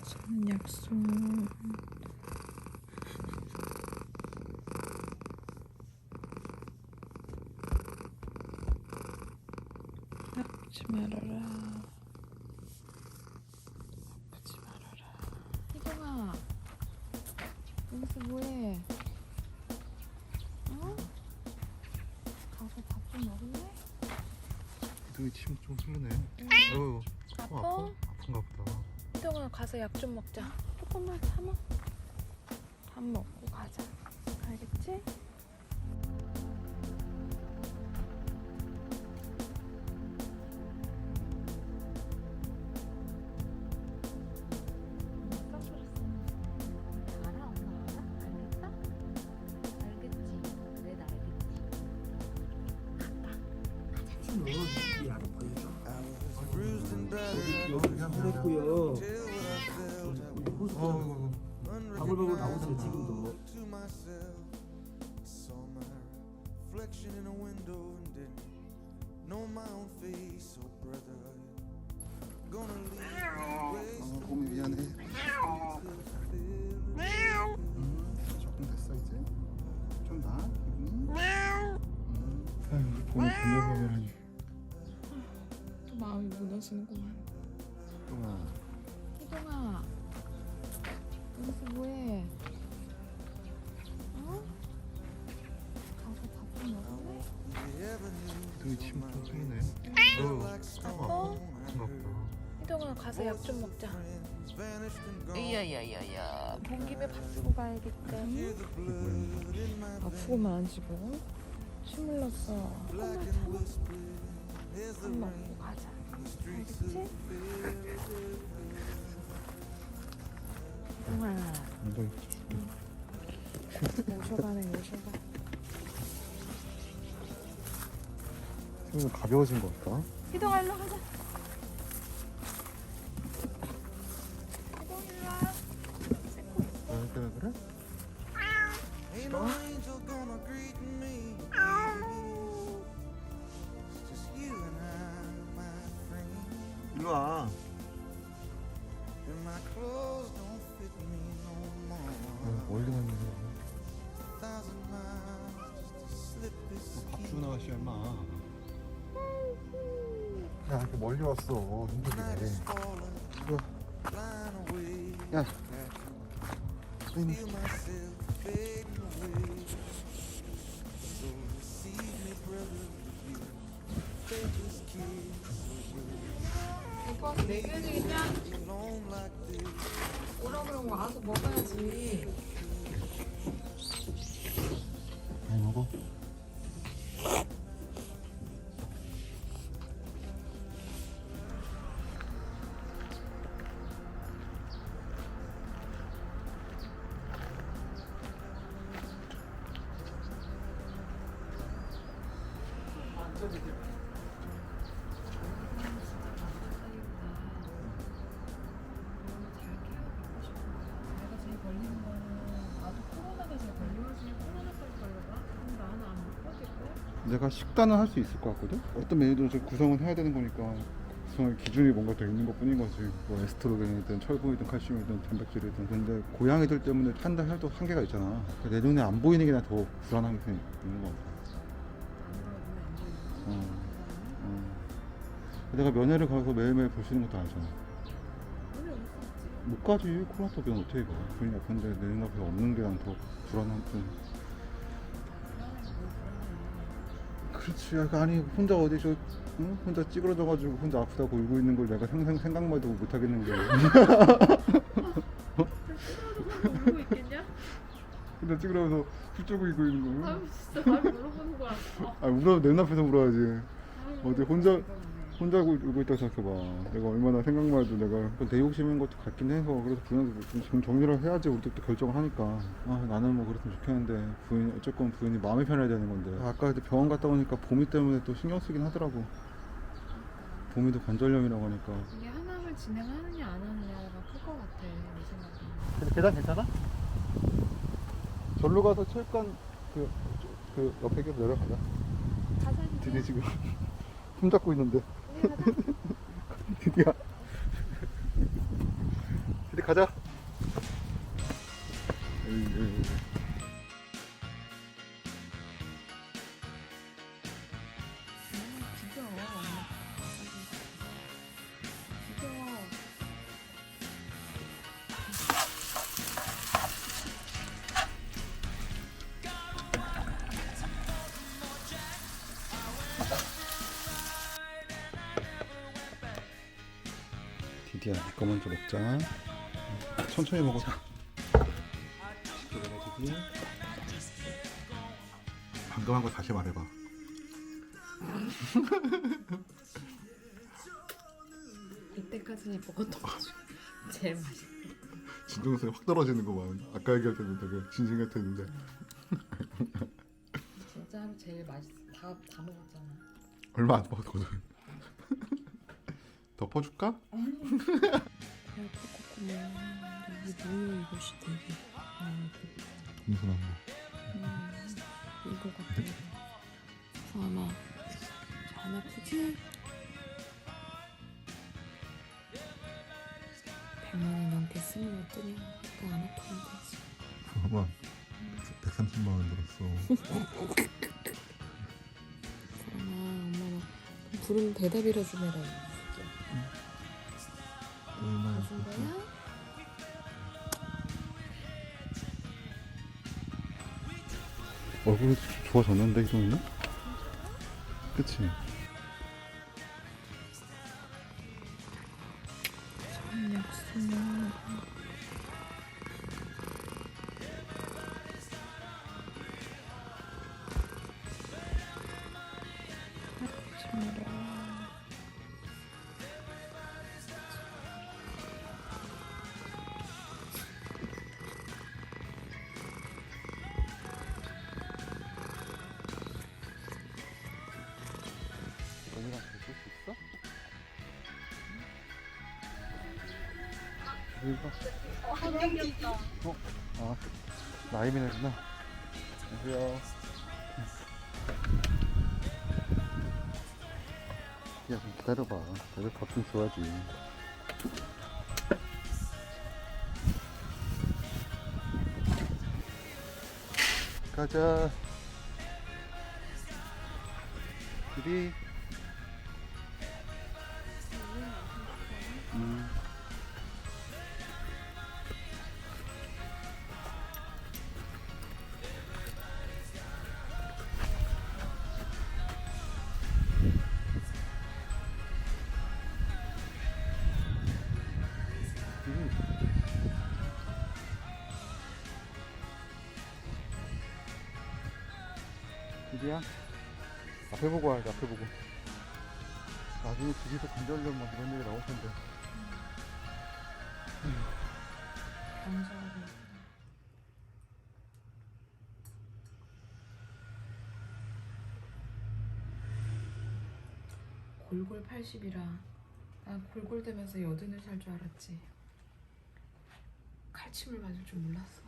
저는 약속. 아프지 말아라. 아프지 말아라. 희동아, 여기서 뭐해? 어? 가서 밥 좀 먹을래? 되게 침 좀 흘르네. 어휴, 아파? 아픈가 보다. 희동아, 가서 약 좀 먹자. 조금만 참아. 밥 먹고 가자. 알겠지? 여기 그냥 그랬고요. 바글바글 나오세요 지금도. 몸이 미안해. 조금 됐어 이제. 좀 나. 몸이 빈혈하면 또 마음이 무너지는구만. 동아. 희동아, 여기서 뭐해? 어? 가서 밥 좀 먹을래? 되게 침좀 흘리네. 어휴, 아파? 아픈가 보다. 희동아, 가서 약 좀 먹자. 야야야야, 본 김에 밥 주고 가야겠다. 아프고만 안 지고. 침 흘렀어. 조금만 참아. 밥 먹고 가자. 알겠지? 희동아, 엉덩이 모셔가네 모셔가. 좀 가벼워진 것 같다. 희동아, 일로 가자. 희동 일로 와. 왜 그래? 일로 와. 멀리 갔는데. 밥 주고 나가시오 임마. 야 이렇게 멀리 왔어. 힘들게. 야. 이거 먹여야 되겠냐? 오라 그러면 와서 먹어야지. 많이 먹어. 내가 제일 걸리는 거는 나도 코로나가 제일 걸려야지. 코로나까지 걸려봐? 그럼 나는 안 먹거든. 내가 식단은 할 수 있을 것 같거든? 어떤 메뉴도 좀 구성은 해야 되는 거니까 구성할 기준이 뭔가 더 있는 것 뿐인 거지. 뭐 에스트로겐이든 철분이든 칼슘이든 단백질이든. 근데 고양이들 때문에 한다 해도 한계가 있잖아. 내 눈에 안 보이는 게 나 더 불안한 게 있는 것 같아. 내가 면회를 가서 매일매일 볼 수 있는 것도 아니잖아. 못 가지. 코로나 때문에 어떻게 가. 부인이 아픈데 내 눈앞에 없는 게 난 더 불안한 뿐. 그렇지. 아니 혼자 어디 저 응? 혼자 찌그러져가지고 혼자 아프다고 울고 있는 걸 내가 생각만 해도 못 하겠는데. 울고 있겠냐? 혼자 찌그러져서 훌쩍 울고 있는 거. 아유 진짜 날 물어보는 거야. 아 울어 내 눈앞에서 울어야지. 어디 혼자 울고 있다고 생각해봐. 내가 얼마나 생각만 해도 내가 내 욕심인 것도 같긴 해서 그래서 부인한테 좀 정리를 해야지 우리 또 결정을 하니까 나는 뭐 그랬으면 좋겠는데 부인 어쨌건 부인이 마음이 편해야 되는 건데 아까 그때 병원 갔다 오니까 봄이 때문에 또 신경 쓰긴 하더라고. 봄이도 관절염이라고 하니까. 이게 항암을 진행하느냐 안 하느냐가 클 것 같아 내 생각에. 계단 괜찮아? 절로 가서 체육관 그 옆에 길 내려가자. 가자. 드디어 지금 손 잡고 있는데. 드디어 이제 가자. 에이, 에이. 진짜 엄마. 진짜. 디디야, 이거 먼저 먹자. 천천히 먹어. 디디. 방금 한 거 다시 말해봐. 이때까지 먹었던 거 중 제일 맛있어. 진정성이 확 떨어지는 거만. 아까 얘기할 때는 되게 진심 같았는데. 진짜로 제일 맛있어. 다 먹었잖아. 얼마 안 먹었거든. 덮어줄까? 배고팠구만. 이게 뭐야 이것이 되게. 공손한 이거 같아. 아마 안 아프지? 100만 원 넘게 쓰면 어떠냐? 그거 안 아프면 되지. 거. 아마 130만 원 들었어. 엄마가 부르면 대답이라 주메라. 얼마나 무슨 거야? 얼굴이 좋아졌는데 희동이는? 그치? 약속은 언니랑 같이 쓸 수 있어? 여기가? 아, 나이미네구나. 안녕하세요. 야, 좀 기다려봐. 다들 밥 좀 줘야지. 가자. 우리. 디디야, 앞에 보고 와야지. 앞에 보고. 나중에 집에서 관절염 막 이런 얘기 나올 텐데. 감사하고. 골골 80이라 난 골골대면서 여든을 살 줄 알았지. 칼침을 맞을 줄 몰랐어.